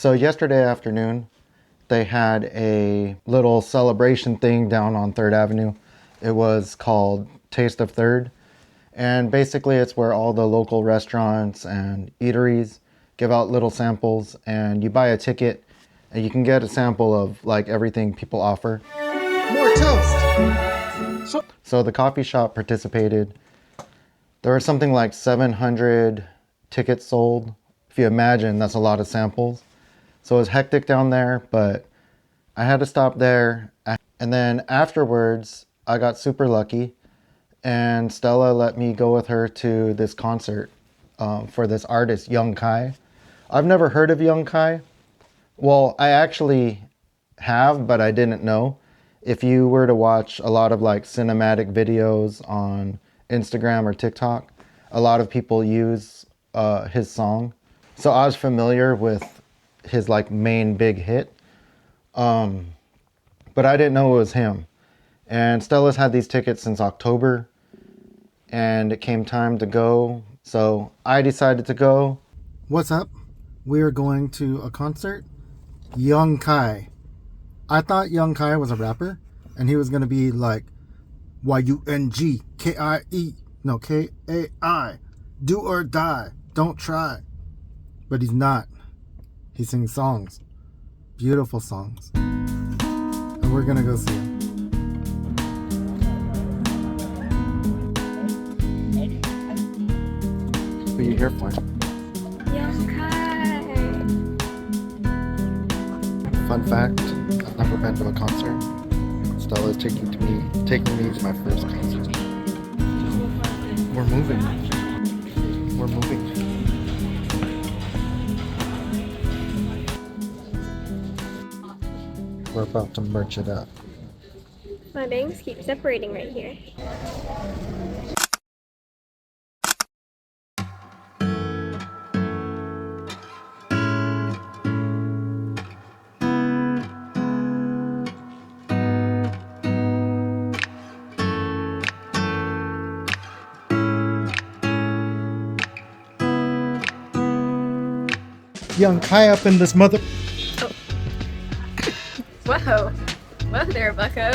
So yesterday afternoon, they had a little celebration thing down on 3rd Avenue. It was called Taste of Third. And basically it's where all the local restaurants and eateries give out little samples, and you buy a ticket and you can get a sample of like everything people offer. More toast. So the coffee shop participated. There were something like 700 tickets sold. If you imagine, that's a lot of samples. So it was hectic down there, but I had to stop there. And then afterwards, I got super lucky, and Stella let me go with her to this concert for this artist, Young Kai. I've never heard of Young Kai. Well, I actually have, but I didn't know. If you were to watch a lot of like cinematic videos on Instagram or TikTok, a lot of people use his song. So I was familiar with his like main big hit, but I didn't know it was him. And Stella's had these tickets since October, and it came time to go. So I decided to go. What's up? We are going to a concert. Young Kai. I thought Young Kai was a rapper, and he was going to be like YUNGKIE. No, KAI. Do or die. Don't try. But he's not. He sings songs. Beautiful songs. And we're going to go see him. Who are you here for? Young Kai. Fun fact, I've never been to a concert. Stella's taking me to my first concert. We're moving. We're moving. We're about to merch it up. My bangs keep separating right here. Young Kai up in this mother... Whoa. Whoa there, bucko.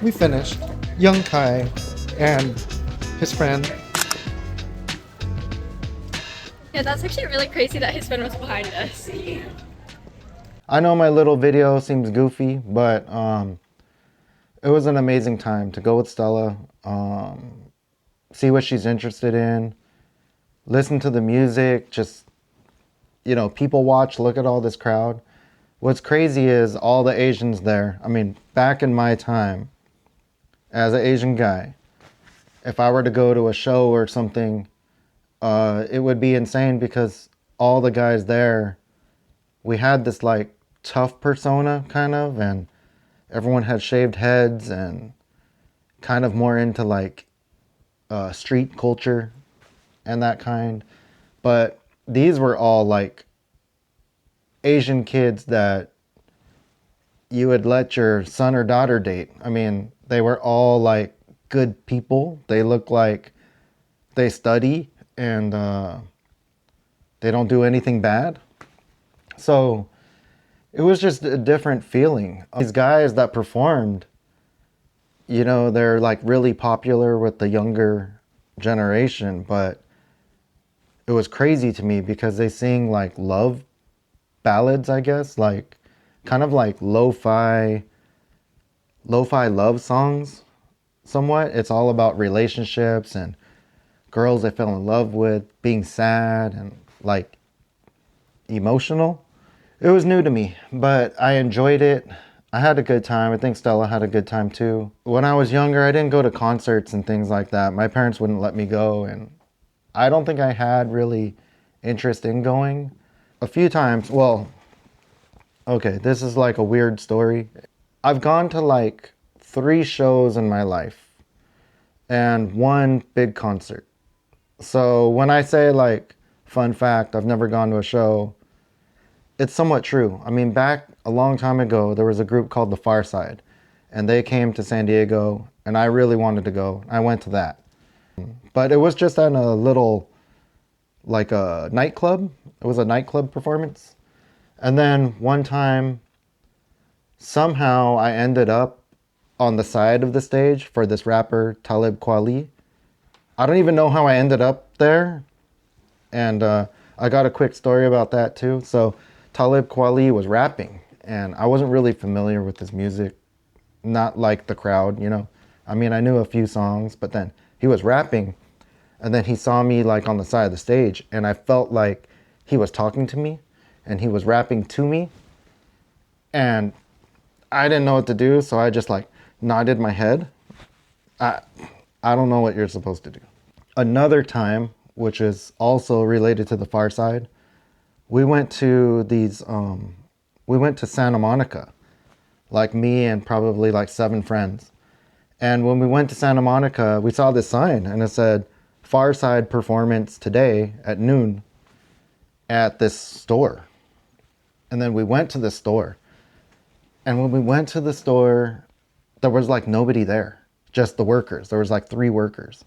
We finished. Young Kai and his friend. Yeah, that's actually really crazy that his friend was behind us. I know my little video seems goofy, but it was an amazing time to go with Stella, see what she's interested in, listen to the music, just, people watch, look at all this crowd. What's crazy is all the Asians there. I mean, back in my time, as an Asian guy, if I were to go to a show or something, it would be insane because all the guys there, we had this like tough persona kind of, and everyone had shaved heads and kind of more into like street culture and that kind. But these were all like Asian kids that you would let your son or daughter date. I mean, they were all like good people. They look like they study and they don't do anything bad. So it was just a different feeling. These guys that performed, they're like really popular with the younger generation, but it was crazy to me because they sing like love ballads, I guess, like kind of like lo-fi love songs somewhat. It's all about relationships and girls they fell in love with, being sad and like emotional. It was new to me, but I enjoyed it. I had a good time. I think Stella had a good time too. When I was younger, I didn't go to concerts and things like that. My parents wouldn't let me go, and I don't think I had really interest in going. A few times, well, okay, this is like a weird story. I've gone to like 3 shows in my life and 1 big concert. So when I say like, fun fact, I've never gone to a show, it's somewhat true. I mean, back a long time ago, there was a group called The Far Side, and they came to San Diego, and I really wanted to go. I went to that. But it was just at a little, like a nightclub. It was a nightclub performance. And then one time, somehow I ended up on the side of the stage for this rapper, Talib Kweli. I don't even know how I ended up there. And I got a quick story about that too. So Talib Kweli was rapping, and I wasn't really familiar with his music, not like the crowd, you know. I mean, I knew a few songs, but then he was rapping, and then he saw me like on the side of the stage, and I felt like he was talking to me, and he was rapping to me, and I didn't know what to do, so I just like nodded my head. I I don't know what you're supposed to do. Another time, which is also related to the Far Side, we went to we went to Santa Monica, like me and probably like 7 friends. And when we went to Santa Monica, we saw this sign and it said Far Side performance today at noon at this store. And then we went to the store. And when we went to the store, there was like nobody there, just the workers. There was like 3 workers.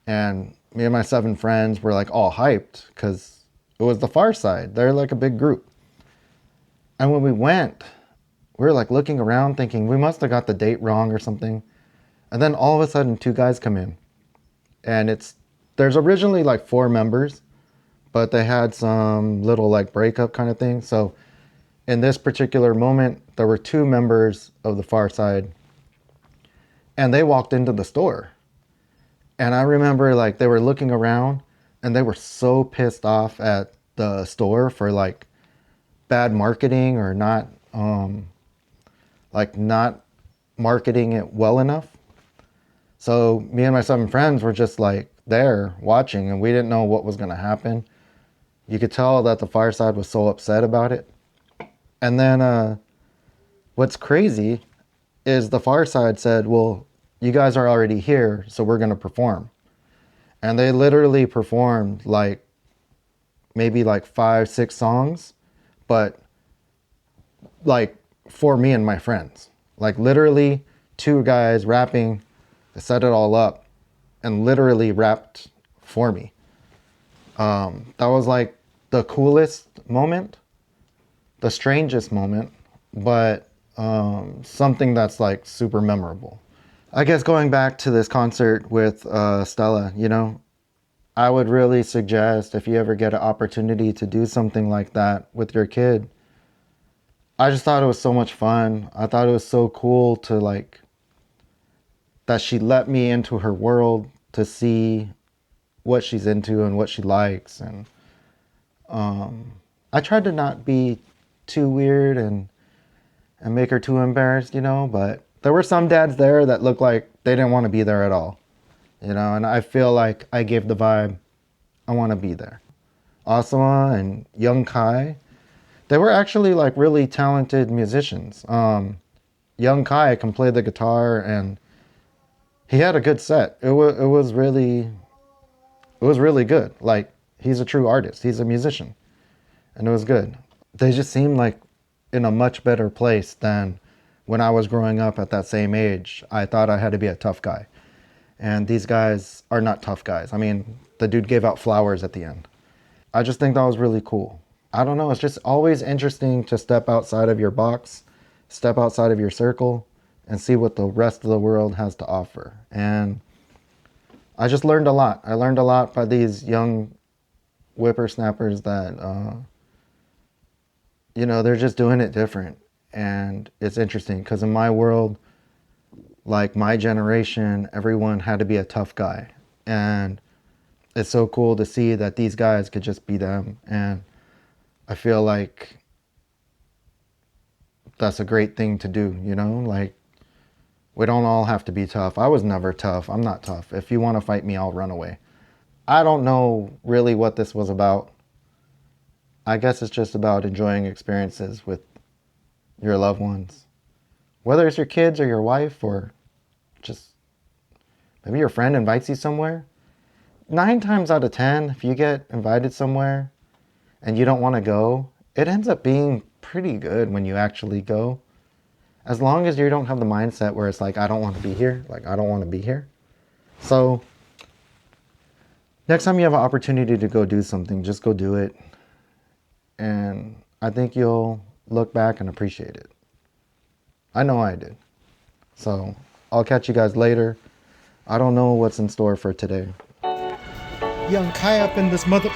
And me and my 7 friends were like all hyped because it was the Far Side. They're like a big group. And when we went, we were like looking around thinking we must have got the date wrong or something. And then all of a sudden 2 guys come in. And there's originally like 4 members, but they had some little like breakup kind of thing. So in this particular moment, there were 2 members of the Far Side, and they walked into the store. And I remember like they were looking around and they were so pissed off at the store for like bad marketing or not not marketing it well enough. So me and my 7 friends were just like there watching, and we didn't know what was going to happen. You could tell that the Far Side was so upset about it. And then what's crazy is the Far Side said, well, you guys are already here, so we're going to perform. And they literally performed like maybe like 5, 6 songs, but like for me and my friends. Like literally 2 guys rapping, they set it all up and literally rapped for me. That was like the coolest moment, the strangest moment, but something that's like super memorable. I guess going back to this concert with Stella, you know, I would really suggest if you ever get an opportunity to do something like that with your kid. I just thought it was so much fun. I thought it was so cool to like that she let me into her world to see what she's into and what she likes. And I tried to not be too weird and make her too embarrassed, you know, but there were some dads there that looked like they didn't want to be there at all, you know, and I feel like I gave the vibe, I want to be there. Asama and Young Kai, they were actually like really talented musicians. Young Kai can play the guitar and he had a good set. It was really good. Like he's a true artist. He's a musician, and it was good. They just seemed like in a much better place than when I was growing up at that same age. I thought I had to be a tough guy, and these guys are not tough guys. I mean, the dude gave out flowers at the end. I just think that was really cool. I don't know. It's just always interesting to step outside of your box, step outside of your circle, and see what the rest of the world has to offer. And I just learned a lot. I learned a lot by these young whippersnappers that, you know, they're just doing it different. And it's interesting because in my world, like my generation, everyone had to be a tough guy. And it's so cool to see that these guys could just be them. And I feel like that's a great thing to do, you know? Like, we don't all have to be tough. I was never tough. I'm not tough. If you want to fight me, I'll run away. I don't know really what this was about. I guess it's just about enjoying experiences with your loved ones. Whether it's your kids or your wife or just maybe your friend invites you somewhere. 9 times out of 10, if you get invited somewhere and you don't want to go, it ends up being pretty good when you actually go. As long as you don't have the mindset where it's like, I don't want to be here. Like, I don't want to be here. So next time you have an opportunity to go do something, just go do it. And I think you'll look back and appreciate it. I know I did. So I'll catch you guys later. I don't know what's in store for today. Young Kai up in this mother.